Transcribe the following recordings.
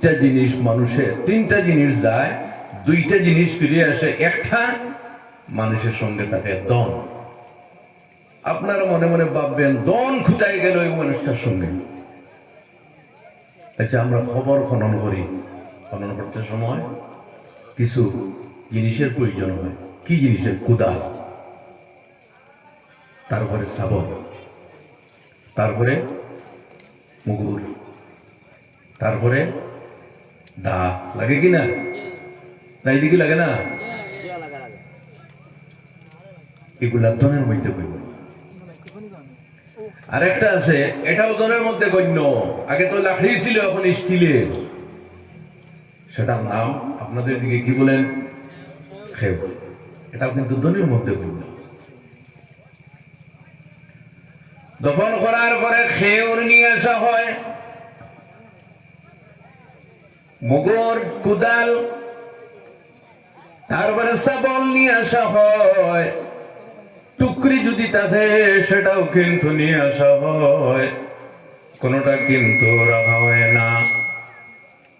তিনটা জিনিস মানুষের, তিনটা জিনিস যায়, দুইটা জিনিস ফিরে আসে, একটা মানুষের সঙ্গে থাকে দন। আপনারা মনে মনে ভাববেন দন কোথায় গেল এই মানুষটার সঙ্গে। আচ্ছা, আমরা খবর খনন করি, খনন করতে সময় কিছু জিনিসের প্রয়োজন হয়। কি জিনিসের? কুদাল, তারপরে শাবল, তারপরে মুগুর, তারপরে দা। লাগে কি না? এইদিকে লাগে না? এগুলা দনের মধ্যে গণ্য। আরেকটা আছে, এটাও দনের মধ্যে গণ্য। আগে তো লাকড়ি ছিল, এখন স্টিলের। সেটার নাম আপনাদের দিকে কি বলেন? খেউর। এটাও কিন্তু দনের মধ্যে গণ্য। দফন করার পরে খেউর নিয়ে আসা হয়, মুগুর, কুদাল, তারপরে শাবল নিয়ে আসা হয়, টুকরি যদি থাকে সেটাও কিন্তু নিয়ে আসা হয়, কোনটা কিন্তু রাখা হয় না।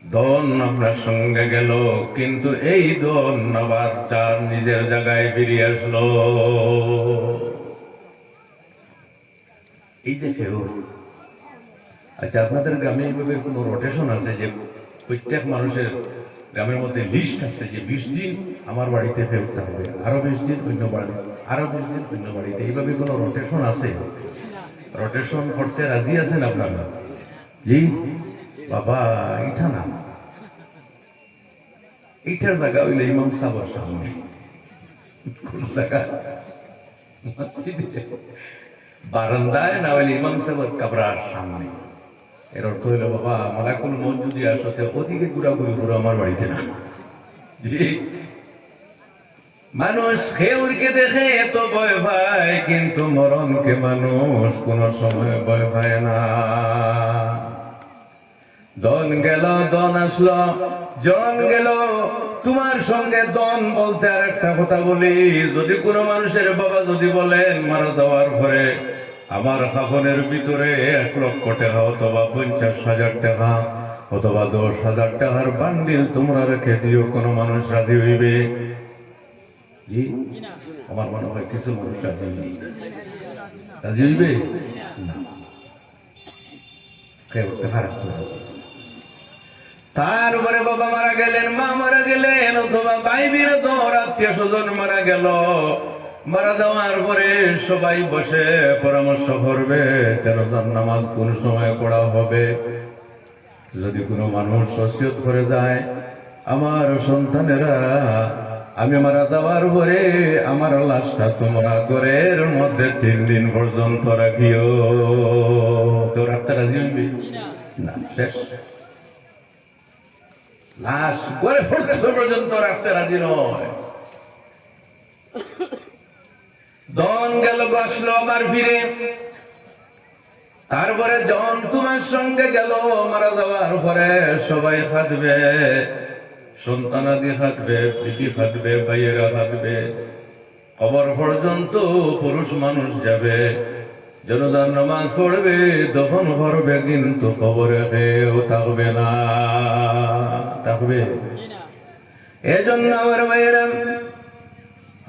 দন আপনার সঙ্গে গেল, কিন্তু এই দন আবার তার নিজের জায়গায় ফিরিয়ে আসলো। এই যে খেউর। আচ্ছা, আপনাদের গ্রামে এইভাবে কোনো রোটেশন আছে যে প্রত্যেক মানুষের গ্রামের মধ্যে লিস্ট আছে যে 20 দিন আমার বাড়িতে খেউর থাকবে, আরো 20 দিন অন্য বাড়ি, আরো 20 দিন অন্য বাড়িতে? এইভাবে কোনো রোটেশন আছে? রোটেশন করতে রাজি আছেন আপনারা? জি বাবা, এটা না, এইটার জায়গা হইলে ইমাম সাহেবের সামনে। কোন জায়গা? মসজিদে বারান্দায়, না হইলে ইমাম সাহেবের কাবরার সামনে। এর অর্থ হইল, বাবা মালাকুল মউত যদি আসতে ওদিকে ঘুরাঘুরি করো, আমার বাড়িতে না। জি, মানুষ খেউরকে দেখে এত ভয় পায়, কিন্তু মরণকে মানুষ কোন সময় ভয় পায় না। দন গেল, দন আসলো, জন গেল। তোমার সঙ্গে দন বলতে আর একটা কথা বলি, যদি কোনো মানুষের বাবা যদি বলেন মারা যাওয়ার পরে আমার কাফনের ভিতরে 1 লক্ষ টাকা অথবা 50,000 টাকা অথবা 10,000 টাকার বান্ডিল তোমরা রেখে দিও, কোন মানুষ রাজি হইবে? জি, আমার মনে হয় কিছু মানুষ রাজি হইবে। রাজি হইবে না, তারপরে বাবা মারা গেলেন, মা মারা গেলেন, অথবা ভাই বিরোধ আত্মীয় স্বজন মারা গেল। মারা যাওয়ার পরে সবাই বসে পরামর্শ করবে জানাজার নামাজ কোন সময় পড়া হবে। যদি কোনো মানুষ ওসিয়ত করে যায়, আমার সন্তানেরা আমি মারা যাওয়ার পরে আমার লাশটা তোমরা ঘরের মধ্যে 3 দিন পর্যন্ত রাখিও, কেউ রাখতে রাজি হইবে না? শেষ। লাশ ঘরে পর্যন্ত রাখতে রাজি নয়। দন গেল, বসলো আবার ফিরে। তারপরে জন তোমার সঙ্গে গেল, মারা যাওয়ার পরে সবাই খাটবে, সন্তানাদি খাটবে, পিপি খাটবে, ভাইয়েরা খাটবে, কবর পর্যন্ত পুরুষ মানুষ যাবে, জানাজার নামাজ পড়বে, দফন করবে, কিন্তু কবরে কেউ থাকবে না। থাকবে? এজন্য আমার ভাইয়েরা,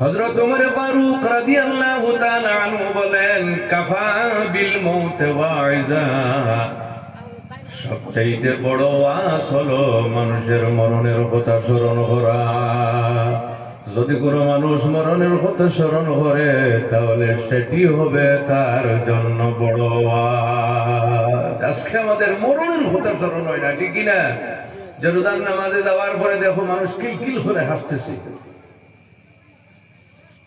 হযরত ওমর ফারুক রাদিয়াল্লাহু তাআলা আনহু বলেন, কাফা বিল মউত ওয়াইজা, সবচেয়ে বড় ওয়াজ হলো মানুষের মরণের কথা স্মরণ করা। যদি কোনো মানুষ মরণের কথা স্মরণ করে, তাহলে সেটি হবে তার জন্য বড় ওয়াজ। আজকে আমাদের মরণের কথা স্মরণ হয় না, ঠিক কিনা? জানাজার নামাজে যাওয়ার পরে দেখো মানুষ কিলকিল করে হাসতেছে,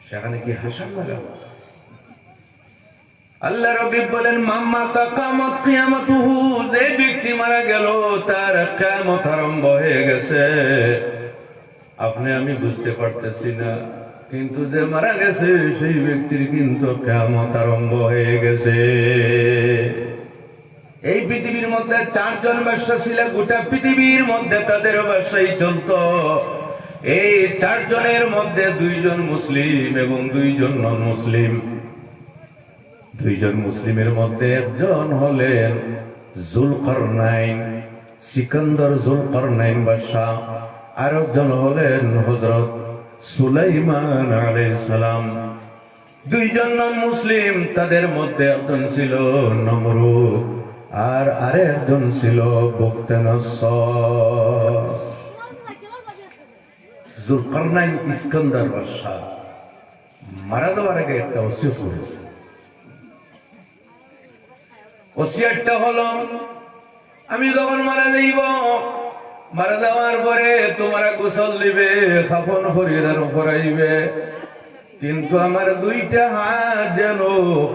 সেখানে কি হাসার লাগা? আল্লাহ রাব্বি বলেন, মাম্মাতা কামাত কিয়ামাতুহু, যে ব্যক্তি মারা গেল তার কিয়ামত আরম্ভ হয়ে গেছে। আপনি আমি বুঝতে পারতেছি না, কিন্তু যে মারা গেছে সেই ব্যক্তির কিন্তু কিয়ামত আরম্ভ হয়ে গেছে। এই পৃথিবীর মধ্যে 4 জন বাদশা ছিল, গোটা পৃথিবীর মধ্যে তাদের ব্যবসায়ী চলতো। এই 4 জনের মধ্যে 2 জন মুসলিম এবং 2 জন নন মুসলিম। 2 জন মুসলিমের মধ্যে একজন হলেন যুলকারনাইন, সিকান্দার জুলকারনাইন বাদশাহ, আর একজন হলেন হযরত সুলাইমান আলাইহিস সালাম। দুইজন নন মুসলিম, তাদের মধ্যে একজন ছিল নমরুদ আর আরেকজন ছিল বুখতানাসর। জুলকারনাইন ইস্কান্দার বাদশাহ মারা যাওয়ার আগে একটা ওসিয়ত করেছে। ওসিয়তটা হলো, আমি যখন মারা যাইব, মারা যাওয়ার পরে তোমরা গোসল দিবে, কাফন পরিধান করাইবে, কিন্তু আমার দুইটা হাত যেন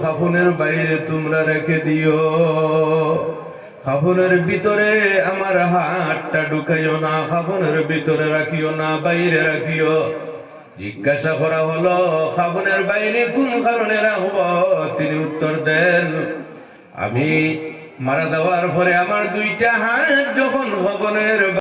কাফনের বাইরে তোমরা রেখে দিও। কাফনের ভিতরে আমার হাতটা ঢুকাইও না, কাফনের ভিতরে রাখিও না, বাইরে রাখিও। জিজ্ঞাসা করা হলো, কাফনের বাইরে কোন কারণে রাখব? তিনি উত্তর দেন, আমি মারা যাওয়ার পরে আমার দুইটা হাত যখন কাফনের